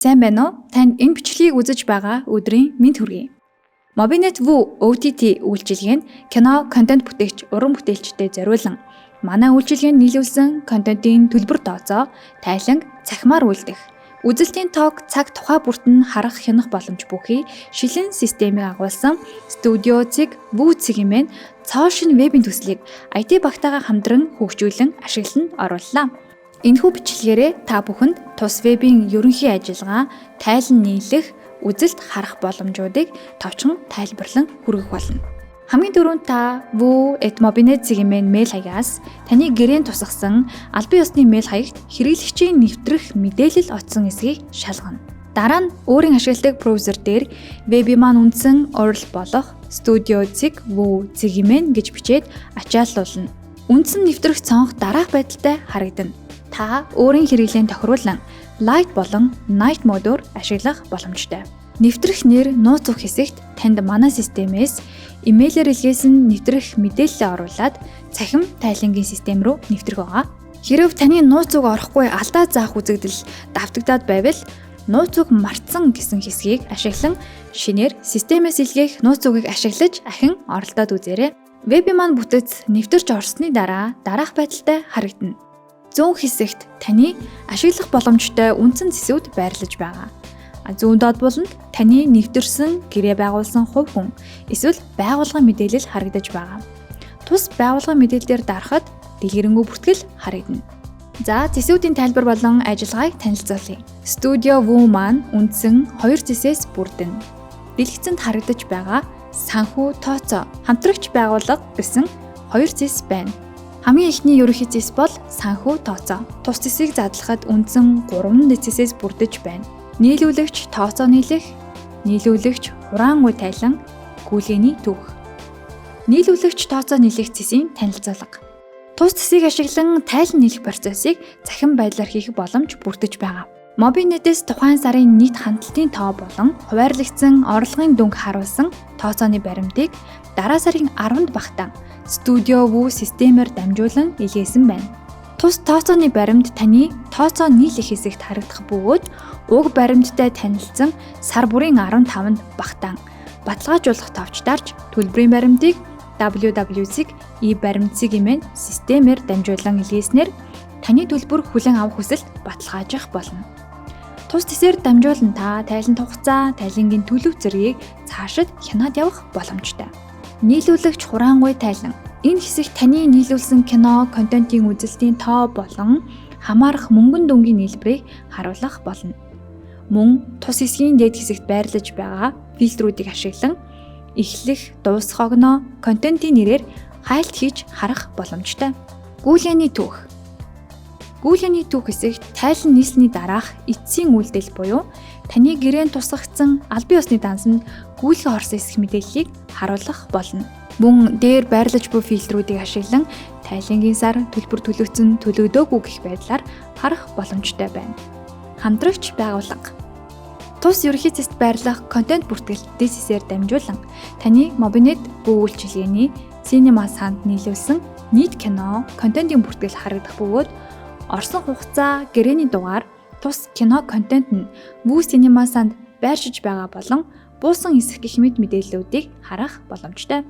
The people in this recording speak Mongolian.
Сайн байна уу? Танд энэ бичлэгийг үзэж байгаа өдрийн мэнд хүргэе. Mobinet Vue OTT үйлчилгээ нь кино контент бүтээгч, уран бүтээлчдэд зориулан манай үйлчилгээнд нийлүүлсэн контентын төлбөр тооцоо, тайланг, цахимаар үйлдэх, үзэлтийн тоог цаг тухай бүрт нь харах хянах боломж бүхий шилэн системийг агуулсан Studio Zig Vue цэгийн цоо шин вебийн төслийг IT багтаагаа хамтран хөгжүүлэн ашиглан орууллаа. Энэхүү бичлэгээрээ та бүхэнд тус вебийн ерөнхий ажиллагаа, тайлан нийлэх, үзэлт харах боломжуудыг товчхон тайлбарлан хүргэх болно. Хамгийн түрүүнд та Vue@mobinet цэгийн мэйл хаягаас таны гэрээн тусгасан албан ёсны мэйл хаягт хэрэглэгчийн нэвтрэх мэдээлэл очсон эсэхийг шалгана. Дараа нь өөрийн ашигладаг браузер дээр вебийн үндсэн URL болох Studio Zig Vue цэгийн гэж бичээд ачааллуулна. Үндсэн нэвтрэх цонх дараах байдалтай харагдана. Та өөрийн хэрэглээнд тохируулан Light болон Night модоор ашиглах боломжтой. Нэвтрэх нэр нууц уг хэсэгт танд манай системээс имэйлээр илгээсэн нэвтрэх мэдээлэлээ оруулаад цахим тайлангийн систем рүү нэвтрэх байгаа. Хэрв таны нууц уг орохгүй алдаа заах үзэгдэл давтагдаад байвал нууц уг мартсан гэсэн хэсгийг ашиглан шинээр системээс илгээх нууц угийг ашиглаж ахин оролдоод үзээрэй. Вебийн бүтэц нэвтэрч орсны дараа дараах байдалтай харагдана. Зүүн хэсэгт таны ашиглах боломжтой үндсэн зэсүүд байрлаж байгаа. Зүүн доод буланд таны нэвтэрсэн гэрээ байгуулсан хувь хүн эсвэл байгууллагын мэдээлэл харагдаж байгаа. Тус байгууллагын мэдээлэлээр дарахад дэлгэрэнгүй бүртгэл харагдана. За зэсүүдийн тайлбар болон ажиллагааг танилцуулъя. Studio Vue үндсэн 2 зэсээс бүрдэнэ. Дэлгэцэнд харагдаж байгаа санхүү тооцоо хамтрагч байгууллага гэсэн 2 зэс байна. Хамгийн ихний ерөнхий зэс бол санхүү тооцоо. Тус зэсийг задлахад үндсэн 3 зэсээс бүрдэж байна. Нийлүүлэгч тооцоо нийлэх, нийлүүлэгч хураангуй тайлан, гүйлгээний түүх. Нийлүүлэгч тооцоо нийлэх зэсийн танилцуулга. Тус зэсийг ашиглан тайлан нийлэх процессыг цахим байдлаар хийх боломж бүрдэж байгаа. Mobinet-с тухайн сарын нийт хандлтын тоо болон хуваарлагдсан орлогын дүнг харуулсан тооцооны баримтыг дараа сарын 10-нд багтаан Studio Vue системээр дамжуулан илгээсэн байна. Тус тооцооны баримт таны тооцоо нийлэх хэсэгт харагдах бөгөөд уг баримттай танилцсан сар бүрийн 15-нд багтаан баталгаажуулах товчтарч төлбөрийн баримтыг www.zig e-баримт-цэгийн системээр дамжуулан илгээснээр таны төлбөр хүлээн авах хүсэлт баталгаажих болно. Тус зэсээр дамжуулан та тайлан хугацаа, тайлангийн төлөв зэргийг цаашид хянаад явах боломжтой. Нийлүүлэгч хураангуй тайлан. Энэ хэсэгт таны нийлүүлсэн кино, контентын үзэлтийн тоо болон хамаарах мөнгөн дүнгийн нийлбэрийг харуулах болно. Мөн тус хэсгийн дээд хэсэгт байрлаж байгаа фильтрүүдийг ашиглан эхлэх, дуусах огноо, контентын нэрээр хайлт хийж харах боломжтой. Гүйлгээний түүх. Гүйлгээний түүх хэсэгт тайлан нийслэний дараах эцсийн үйлдэл буюу таны гэрээн тусгагдсан албан ёсны дансанд гүйлгээ орсон эсэх мэдээллийг харуулах болно. Мөн дээр байрлаж буй фильтрүүдийг ашиглан тайлангийн сар, төлбөр төлөгдсөн, төлөгдөөгүй гэх байдлаар харах боломжтой байна. Хамтрагч байгууллага. Тус ерөнхий зэст байрлах контент бүртгэл дэсээр дамжуулан таны Mobinet Vue үйлчилгээний Cinema Sand нийлүүлсэн нийт кино, контентын бүртгэл харагдах бөгөөд орсон хугацаа, гэрээний дугаар, тус кино контент нь Vue Cinema Sand байршиж байгаа болон буусан эсэх гэх мэт мэдээллүүдийг харах боломжтой.